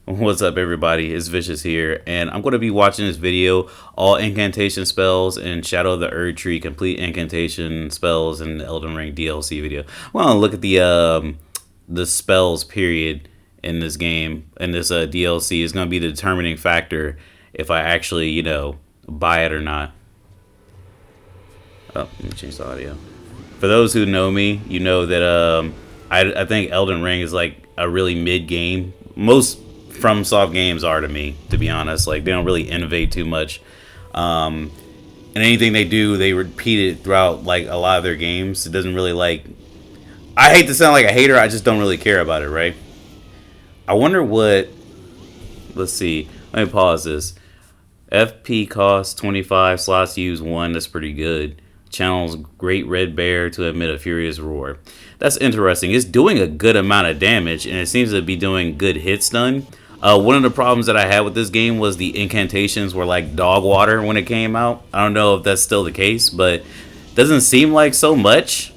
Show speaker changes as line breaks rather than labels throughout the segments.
What's up, everybody? It's Vicious here, and I'm going to be watching this video, all incantation spells in Shadow of the Erdtree, complete incantation spells in the Elden Ring DLC video. Well, look at the spells period in this game, and this DLC is going to be the determining factor if I actually, buy it or not. Oh, let me change the audio. For those who know me, you know that I think Elden Ring is like a really mid game. Most FromSoft games are to me, to be honest. Like they don't really innovate too much, and anything they do, they repeat it throughout like a lot of their games. It doesn't really like. I hate to sound like a hater. I just don't really care about it, right? I wonder what. Let's see. Let me pause this. FP costs 25, slots use 1. That's pretty good. Channels Great Red Bear to emit a furious roar. That's interesting. It's doing a good amount of damage, and it seems to be doing good hit stun. One of the problems that I had with this game was the incantations were like dog water when it came out. I don't know if that's still the case, but doesn't seem like so much.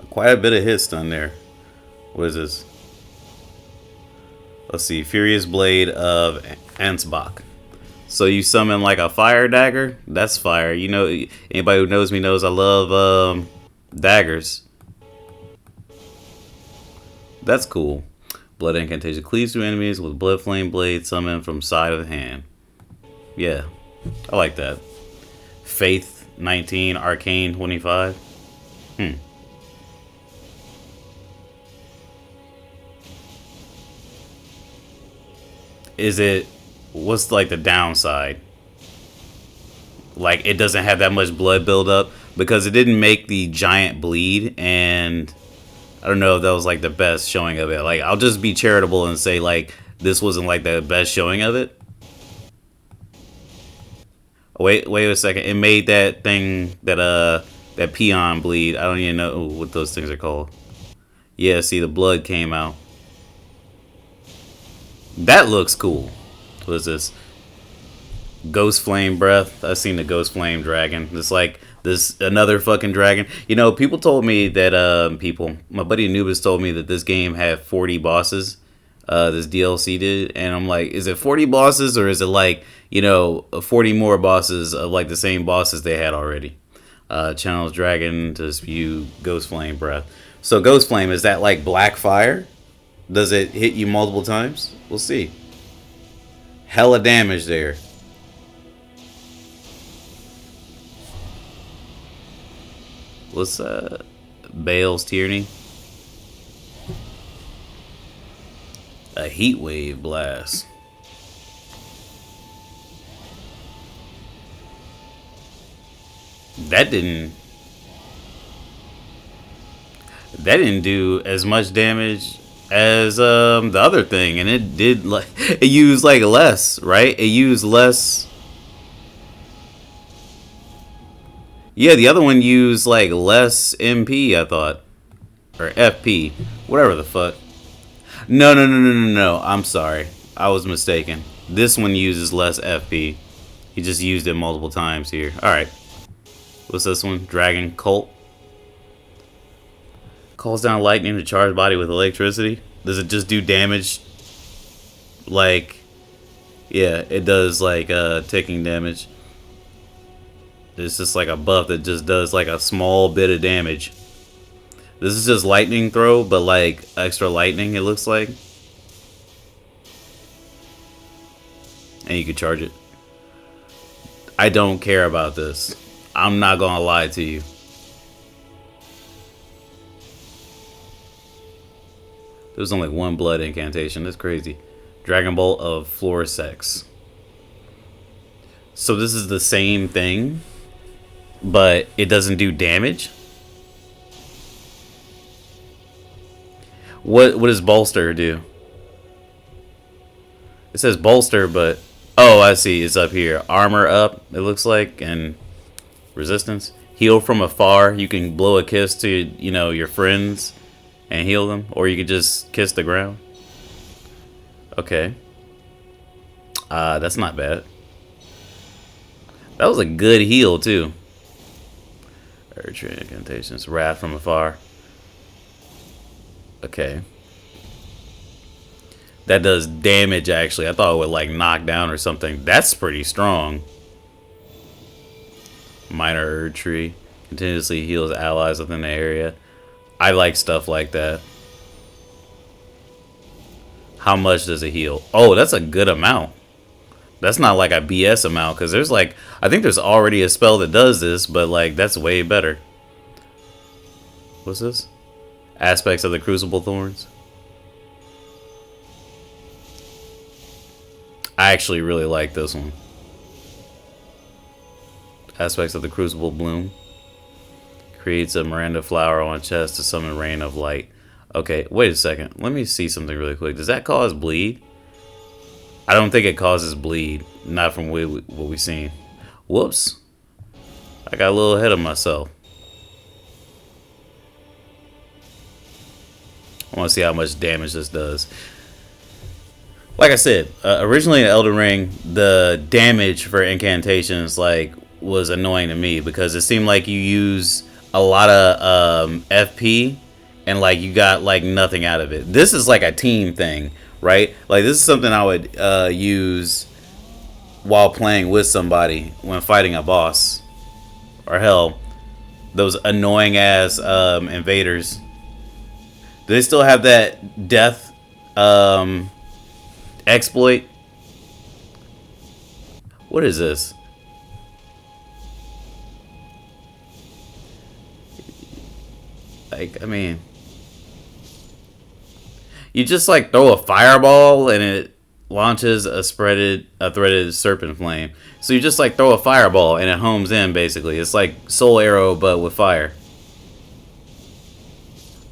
Quite a bit of hit stun there. What is this? Let's see. Furious Blade of Ansbach. So you summon like a fire dagger? That's fire. You know, anybody who knows me knows I love daggers. That's cool. Blood incantation cleaves through enemies with blood flame blade summoned from side of the hand. Yeah, I like that. Faith 19, Arcane 25. Is it? What's like the downside? Like it doesn't have that much blood buildup because it didn't make the giant bleed, and I don't know if that was like the best showing of it. Like I'll just be charitable and say like this wasn't like the best showing of it. Wait a second. It made that thing that peon bleed. I don't even know what those things are called. Yeah, see the blood came out. That looks cool. What is this? Ghost Flame Breath. I've seen the Ghost Flame Dragon. It's like this another fucking dragon. You know, people told me that my buddy Anubis told me that this game had 40 bosses. This DLC did, and I'm like, is it 40 bosses or is it like 40 more bosses of like the same bosses they had already? Channels Dragon to spew Ghost Flame Breath. So Ghost Flame, is that like black fire? Does it hit you multiple times? We'll see. Hella damage there. What's Bale's Tyranny? A heat wave blast. That didn't do as much damage as the other thing, and it did like it used like less, right? It used less. Yeah, the other one used like less MP, I thought, or FP, whatever the fuck. No. I'm sorry, I was mistaken. This one uses less FP. He just used it multiple times here. All right, what's this one? Dragon Cult. Calls down lightning to charge body with electricity. Does it just do damage? Like, yeah, it does like ticking damage. It's just like a buff that just does like a small bit of damage. This is just lightning throw, but like extra lightning it looks like. And you can charge it. I don't care about this. I'm not gonna lie to you. There's only one blood incantation. That's crazy. Dragon Bolt of Floor Sex. So this is the same thing, but it doesn't do damage. What does Bolster do? It says Bolster, but oh, I see. It's up here. Armor up. It looks like, and resistance. Heal from afar. You can blow a kiss to your friends and heal them, or you could just kiss the ground. Okay. That's not bad. That was a good heal too. Erdtree incantations. Wrath from afar. Okay. That does damage, actually. I thought it would, like, knock down or something. That's pretty strong. Minor Erdtree. Continuously heals allies within the area. I like stuff like that. How much does it heal? Oh, that's a good amount. That's not like a BS amount, because there's like, I think there's already a spell that does this, but like, that's way better. What's this? Aspects of the Crucible Thorns. I actually really like this one. Aspects of the Crucible Bloom. Creates a Miranda flower on a chest to summon Rain of Light. Okay, wait a second. Let me see something really quick. Does that cause bleed? I don't think it causes bleed. Not from what we've seen. Whoops. I got a little ahead of myself. I want to see how much damage this does. Like I said, originally in Elden Ring, the damage for incantations like was annoying to me because it seemed like you use a lot of FP and like you got like nothing out of it. This is like a team thing, right? Like this is something I would use while playing with somebody when fighting a boss, or hell, those annoying ass invaders. Do they still have that death exploit? What is this? Like, I mean, you just like throw a fireball and it launches a threaded serpent flame. So you just like throw a fireball and it homes in basically. It's like Soul Arrow but with fire.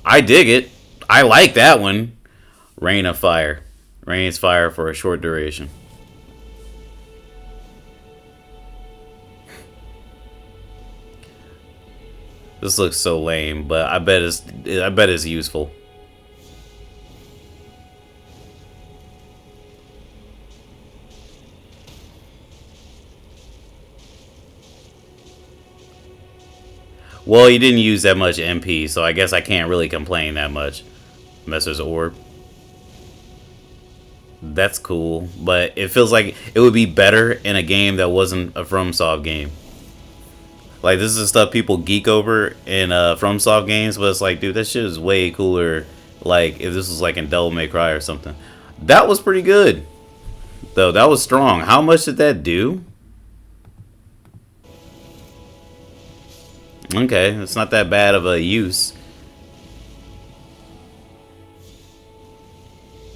I dig it. I like that one. Rain of Fire. Rains fire for a short duration. This looks so lame, but I bet it's useful. Well, you didn't use that much MP, so I guess I can't really complain that much. Messer's Orb. That's cool, but it feels like it would be better in a game that wasn't a FromSoft game. Like, this is the stuff people geek over in FromSoft games, but it's like, dude, that shit is way cooler. Like, if this was like in Devil May Cry or something. That was pretty good, though. That was strong. How much did that do? Okay, it's not that bad of a use.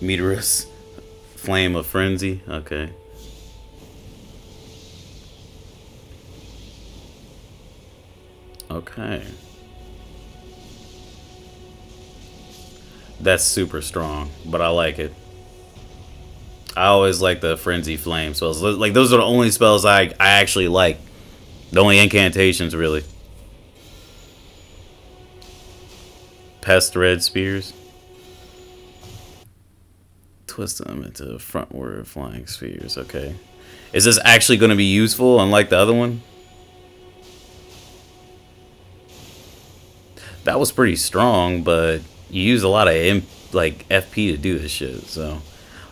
Meteorus. Flame of Frenzy. Okay. Okay. That's super strong, but I like it. I always like the Frenzy Flame spells. Like, those are the only spells I actually like. The only incantations, really. Pest Red Spears. Twist them into frontward flying spheres. Okay. Is this actually going to be useful, unlike the other one? That was pretty strong, but you use a lot of like FP to do this shit. So,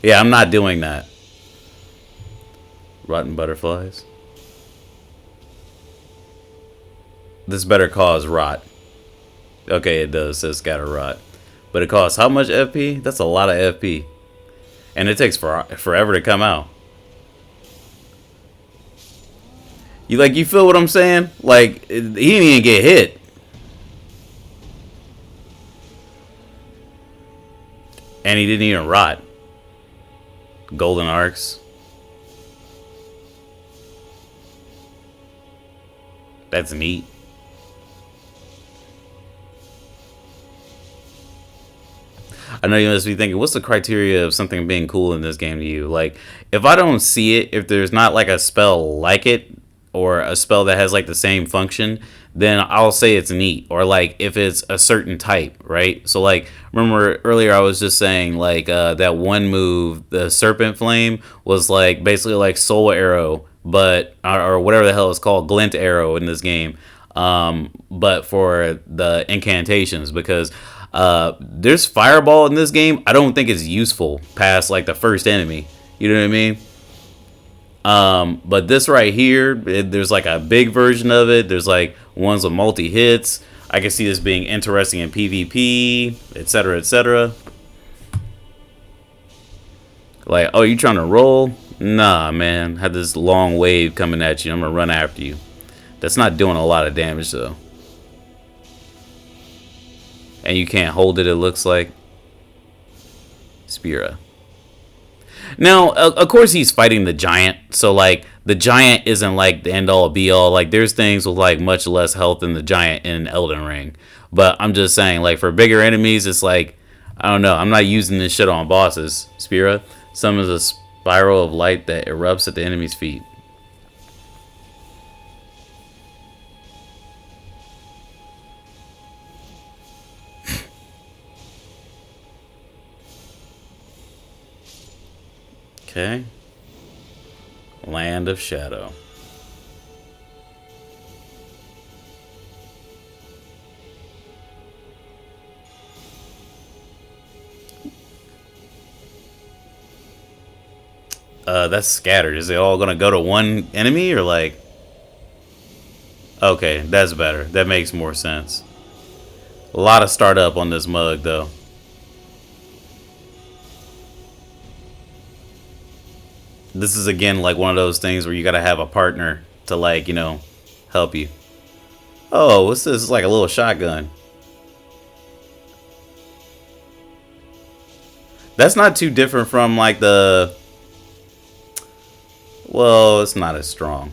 yeah, I'm not doing that. Rotten butterflies. This better cause rot. Okay, it does. It says scatter rot, but it costs how much FP? That's a lot of FP, and it takes forever to come out. You feel what I'm saying? Like, he didn't even get hit. And he didn't even rot. Golden arcs. That's neat. I know you must be thinking, what's the criteria of something being cool in this game to you? Like, if I don't see it, if there's not like a spell like it, or a spell that has like the same function, then I'll say it's neat. Or like if it's a certain type, right? So like, remember earlier I was just saying like that one move, the Serpent Flame, was like basically like Soul Arrow, but or whatever the hell it's called, Glint Arrow in this game. But for the incantations, because there's fireball in this game, I don't think it's useful past like the first enemy. You know what I mean? But this right here, there's like a big version of it. There's like ones with multi hits. I can see this being interesting in PvP, etc., etc. Like, oh, you trying to roll? Nah, man. Had this long wave coming at you. I'm gonna run after you. That's not doing a lot of damage though. And you can't hold it. It looks like Spira. Now, of course, he's fighting the giant, so like the giant isn't like the end all be all. Like there's things with like much less health than the giant in Elden Ring. But I'm just saying, like for bigger enemies, it's like I don't know. I'm not using this shit on bosses. Spira summons a spiral of light that erupts at the enemy's feet. Okay. Land of Shadow. That's scattered. Is it all gonna go to one enemy or like? Okay, that's better. That makes more sense. A lot of startup on this mug though. This is again like one of those things where you gotta have a partner to like, help you. Oh, what's this? It's like a little shotgun. That's not too different from like the. Well, it's not as strong.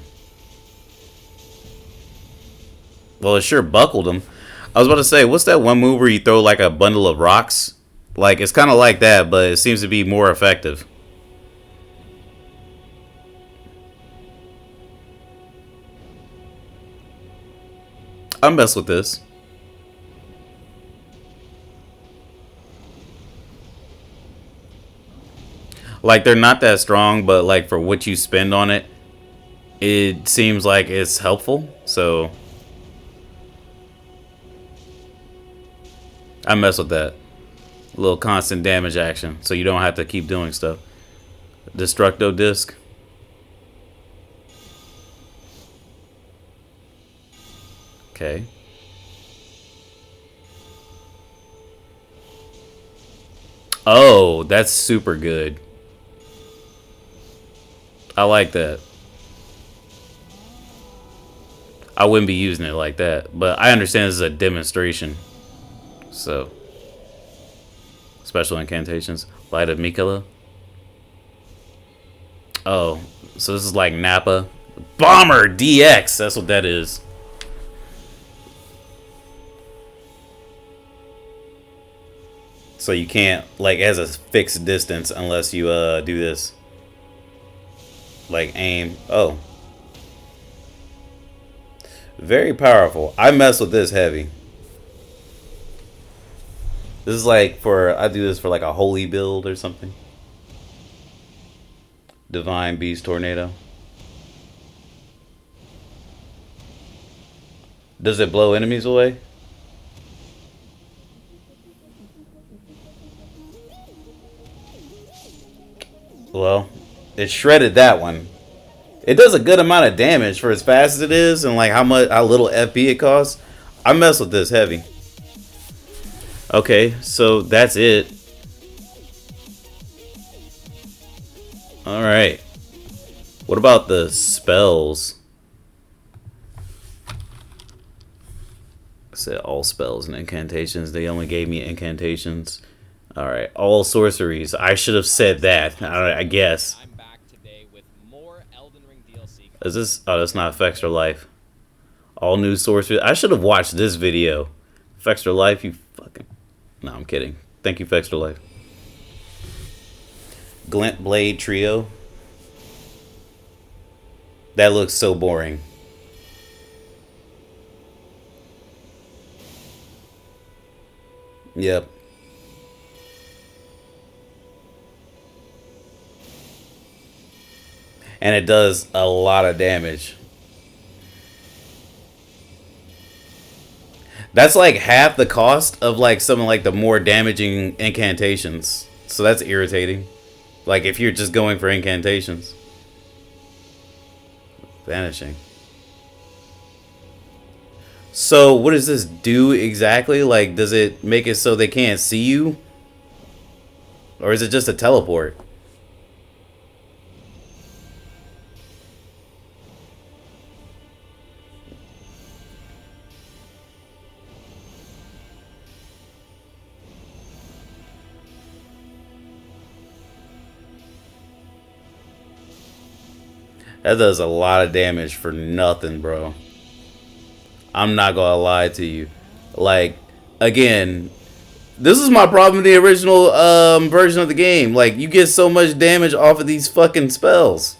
Well, it sure buckled him. I was about to say, what's that one move where you throw like a bundle of rocks? Like it's kind of like that, but it seems to be more effective. I mess with this. Like they're not that strong, but like for what you spend on it, it seems like it's helpful. So I mess with that. A little constant damage action, so you don't have to keep doing stuff. Destructo disc. Okay. Oh, that's super good. I like that. I wouldn't be using it like that, but I understand this is a demonstration. So, special incantations. Light of Mikala. Oh, so this is like Nappa. Bomber DX. That's what that is. So you can't, like, it has a fixed distance unless you do this. Like aim. Oh. Very powerful. I mess with this heavy. This is like for, I do this for like a holy build or something. Divine Beast Tornado. Does it blow enemies away? Well, it shredded that one. It does a good amount of damage for as fast as it is and like how little FP it costs. I mess with this heavy. Okay, so that's it. Alright. What about the spells? I said all spells and incantations. They only gave me incantations. Alright, all sorceries. I should have said that, I guess. I'm back today with more Elden Ring DLC. Is this? Oh, that's not Fextralife. All new sorceries. I should have watched this video. Fextralife, you fucking. No, I'm kidding. Thank you, Fextralife. Glint Blade Trio. That looks so boring. Yep. And it does a lot of damage. That's like half the cost of like some of like the more damaging incantations. So that's irritating. Like if you're just going for incantations. Vanishing. So what does this do exactly? Like, does it make it so they can't see you? Or is it just a teleport? That does a lot of damage for nothing, bro. I'm not gonna lie to you. Like, again, this is my problem with the original version of the game. Like, you get so much damage off of these fucking spells.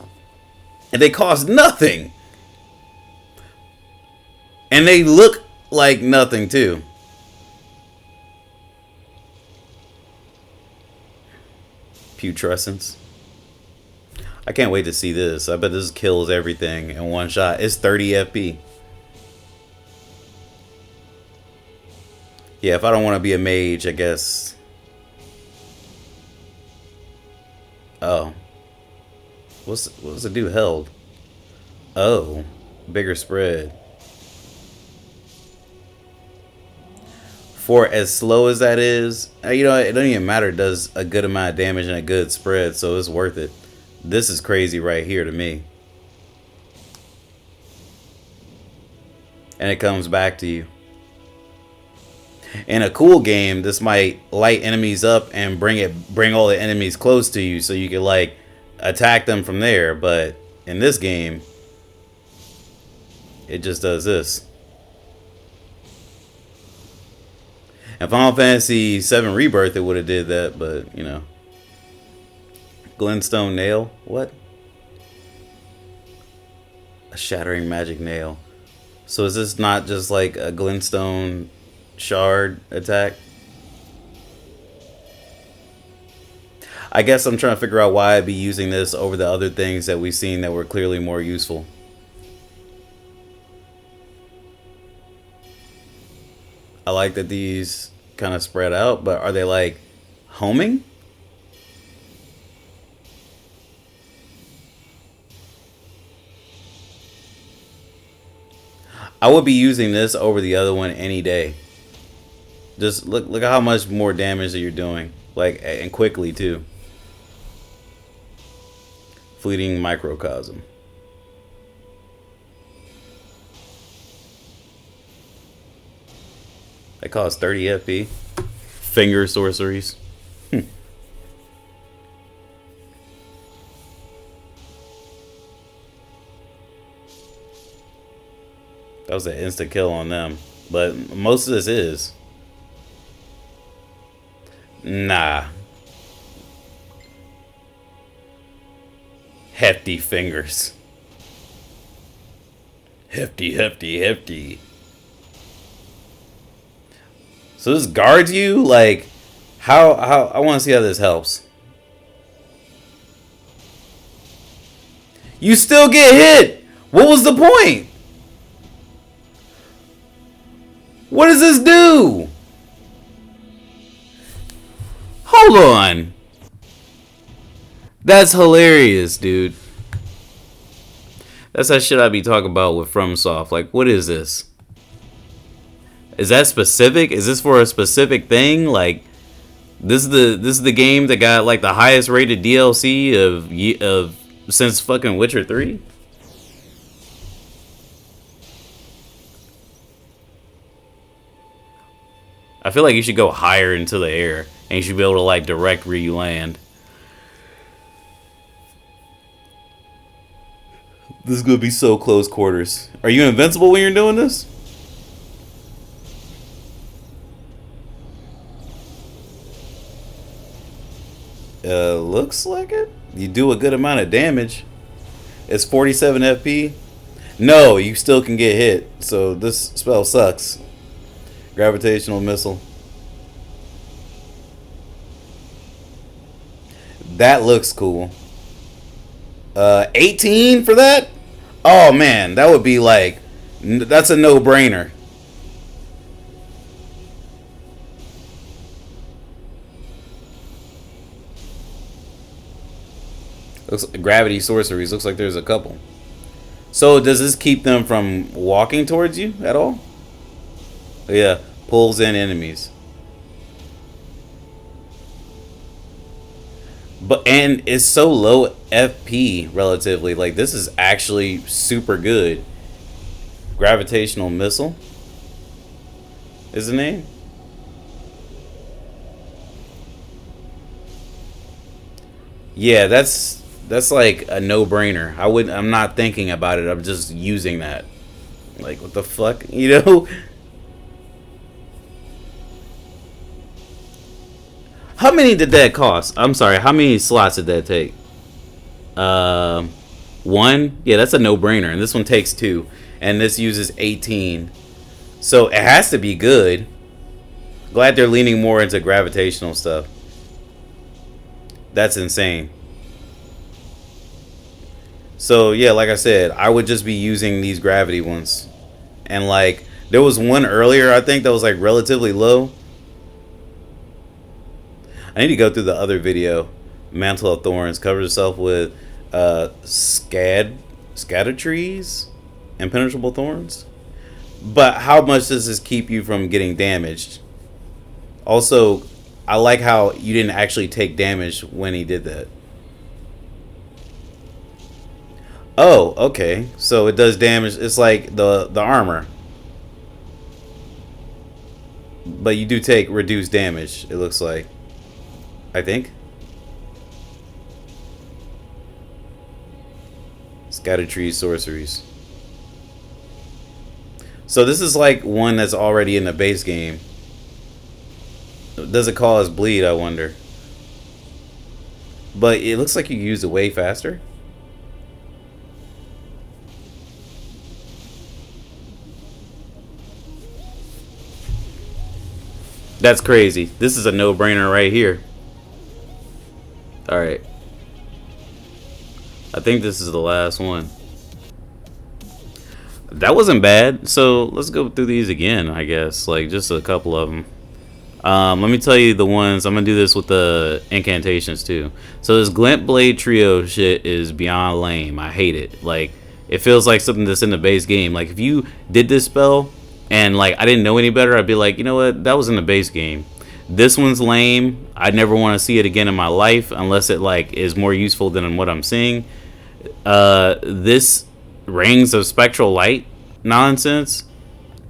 And they cost nothing. And they look like nothing, too. Putrescence. I can't wait to see this. I bet this kills everything in one shot. It's 30 FP. Yeah, if I don't want to be a mage, I guess. Oh. What's the dude held? Oh. Bigger spread. For as slow as that is, you know, it doesn't even matter. It does a good amount of damage and a good spread, so it's worth it. This is crazy right here to me. And it comes back to you. In a cool game, this might light enemies up and bring all the enemies close to you so you can like attack them from there, but in this game it just does this. In Final Fantasy VII Rebirth it would have did that, but you know. Glintstone nail? What? A shattering magic nail. So is this not just like a glintstone shard attack? I guess I'm trying to figure out why I'd be using this over the other things that we've seen that were clearly more useful. I like that these kind of spread out, but are they like homing? I would be using this over the other one any day. Just look at how much more damage that you're doing, like, and quickly too. Fleeting microcosm. That costs 30 FP. Finger sorceries. That was an instant kill on them. But most of this is. Nah. Hefty fingers. Hefty, hefty, hefty. So this guards you? Like, how I want to see how this helps. You still get hit! What was the point? What does this do? Hold on. That's hilarious, dude. That's that shit I be talking about with FromSoft. Like, what is this? Is that specific? Is this for a specific thing? Like, this is the game that got like the highest rated DLC of since fucking Witcher 3? I feel like you should go higher into the air, and you should be able to like direct where you land. This is gonna be so close quarters. Are you invincible when you're doing this? Looks like it. You do a good amount of damage. It's 47 FP. No, you still can get hit. So this spell sucks. Gravitational missile. That looks cool. 18 for that? Oh man, that would be like, that's a no-brainer. Looks gravity sorceries. Looks like there's a couple. So does this keep them from walking towards you at all? Yeah, pulls in enemies. And it's so low FP relatively. Like this is actually super good. Gravitational missile is the name. Yeah, that's like a no-brainer. I'm not thinking about it. I'm just using that. Like what the fuck, you know? How many did that cost? I'm sorry. How many slots did that take? Um, one. Yeah, that's a no-brainer. And this one takes two, and this uses 18. So it has to be good. Glad they're leaning more into gravitational stuff. That's insane. So yeah, like I said, I would just be using these gravity ones. And like there was one earlier, I think that was like relatively low. I need to go through the other video. Mantle of Thorns covers itself with scatter trees, impenetrable thorns. But how much does this keep you from getting damaged? Also, I like how you didn't actually take damage when he did that. Oh, okay. So it does damage. It's like the armor. But you do take reduced damage, it looks like. I think. Scattered trees, sorceries. So this is like one that's already in the base game. Does it cause bleed, I wonder? But it looks like you use it way faster. That's crazy. This is a no-brainer right here. Alright. I think this is the last one. That wasn't bad. So let's go through these again, I guess. Like just a couple of them. Let me tell you the ones. I'm going to do this with the incantations too. So this Glint Blade Trio shit is beyond lame. I hate it. Like, it feels like something that's in the base game. Like, if you did this spell and, like, I didn't know any better, I'd be like, you know what? That was in the base game. This one's lame. I never want to see it again in my life unless it, like, is more useful than what I'm seeing. This Rings of Spectral Light nonsense.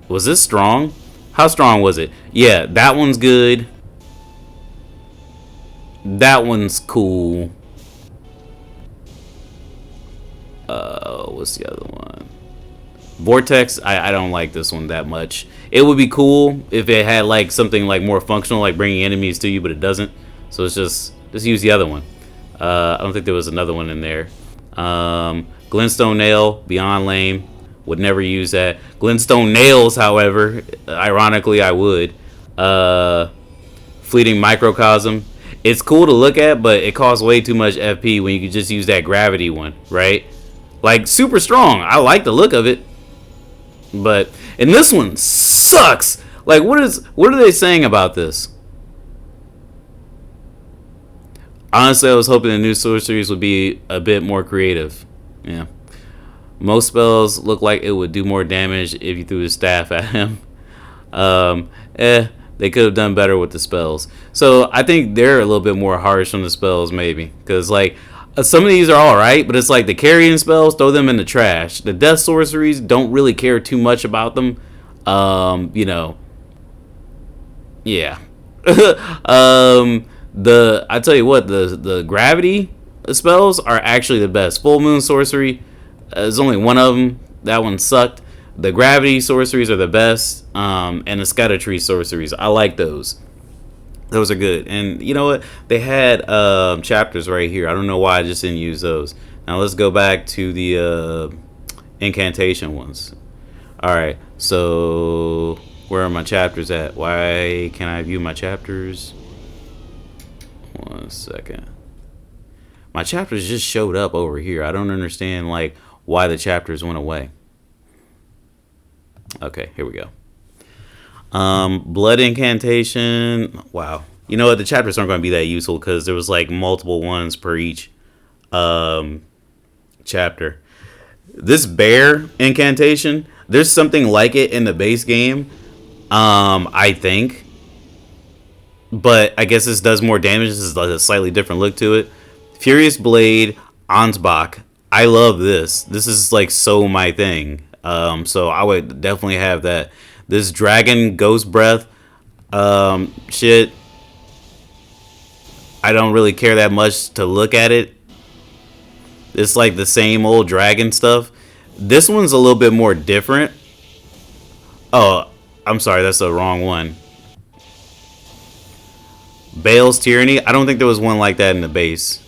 Was this strong? How strong was it? Yeah, that one's good. That one's cool. What's the other one? Vortex. I don't like this one that much. It would be cool if it had like something like more functional, like bringing enemies to you, but it doesn't. So it's just use the other one. I don't think there was another one in there. Glintstone Nail, beyond lame. Would never use that. Glintstone Nails, however, ironically, I would. Fleeting Microcosm. It's cool to look at, but it costs way too much FP when you could just use that gravity one, right? Like, super strong. I like the look of it. But, and this one sucks. Like, what are they saying about this? Honestly, I was hoping the new sorceries would be a bit more creative. Yeah. Most spells look like it would do more damage if you threw the staff at him. They could have done better with the spells. So I think they're a little bit more harsh on the spells, maybe. Because, like, some of these are alright, but it's like the carrying spells, throw them in the trash. The death sorceries, don't really care too much about them. You know. Yeah. I tell you what, the gravity spells are actually the best. Full Moon Sorcery, there's only one of them. That one sucked. The gravity sorceries are the best, and the scatter tree sorceries. I like those. Those are good. And you know what? They had chapters right here. I don't know why I just didn't use those. Now let's go back to the incantation ones. All right. So where are my chapters at? Why can't I view my chapters? 1 second. My chapters just showed up over here. I don't understand like why the chapters went away. Okay, here we go. Blood incantation. Wow. You know what? The chapters aren't going to be that useful because there was like multiple ones per each. um, chapter. This bear incantation, there's something like it in the base game, I think. But I guess this does more damage. This is like a slightly different look to it. Furious Blade, Ansbach. I love this. This is like so my thing. So I would definitely have that. This Dragon Ghost Breath shit. I don't really care that much to look at it. It's like the same old dragon stuff. This one's a little bit more different. Oh, I'm sorry, that's the wrong one. Bale's Tyranny. I don't think there was one like that in the base.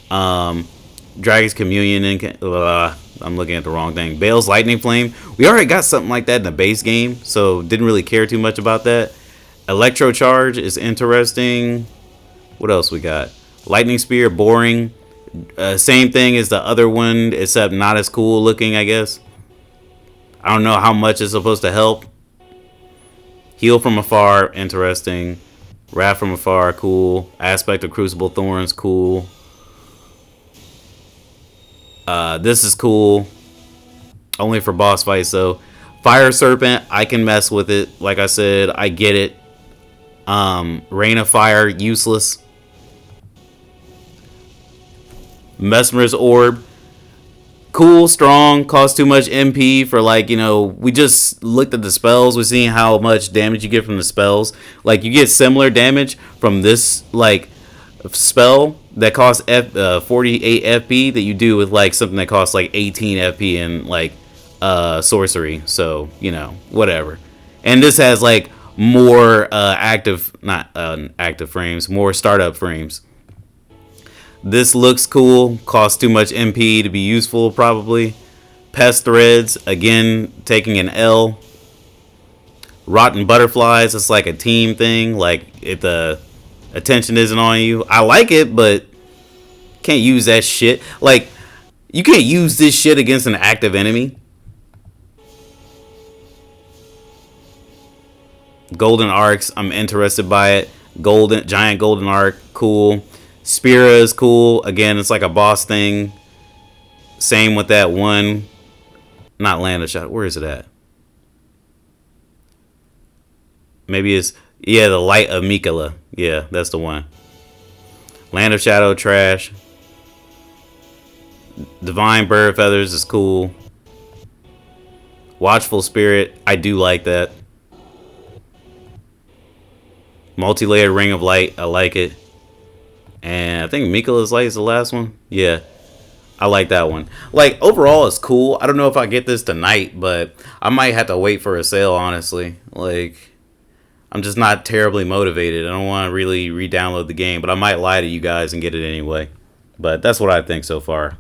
Dragon's Communion. I'm looking at the wrong thing. Bale's Lightning Flame. We already got something like that in the base game, so didn't really care too much about that. Electro Charge is interesting. What else we got? Lightning Spear, boring. Same thing as the other one, except not as cool looking, I guess. I don't know how much it's supposed to help. Heal from Afar, interesting. Wrath from Afar, cool. Aspect of Crucible Thorns, cool. This is cool. Only for boss fights, though. Fire Serpent, I can mess with it. Like I said, I get it. Rain of Fire, useless. Mesmer's Orb. Cool, strong, costs too much MP for, like, you know, we just looked at the spells. We're seeing how much damage you get from the spells. Like, you get similar damage from this, like, spell that costs 48 FP that you do with, like, something that costs, like, 18 FP in, like, sorcery. So, you know, whatever. And this has, like, more not active frames, more startup frames. This looks cool. Costs too much MP to be useful, probably. Pest Threads, again, taking an L. Rotten Butterflies, it's like a team thing. Like, if the attention isn't on you. I like it, but can't use that shit. Like, you can't use this shit against an active enemy. Golden Arcs, I'm interested by it. Giant Golden Arc, cool. Spira is cool. Again, it's like a boss thing. Same with that one. Not Land of Shadow. Where is it at? Maybe it's... Yeah, the Light of Mikala. Yeah, that's the one. Land of Shadow, trash. Divine Bird Feathers is cool. Watchful Spirit, I do like that. Multi-layered Ring of Light, I like it. And I think Mikala's Light is the last one. Yeah, I like that one. Like, overall, it's cool. I don't know if I get this tonight, but I might have to wait for a sale, honestly. Like, I'm just not terribly motivated. I don't want to really re-download the game, but I might lie to you guys and get it anyway. But that's what I think so far.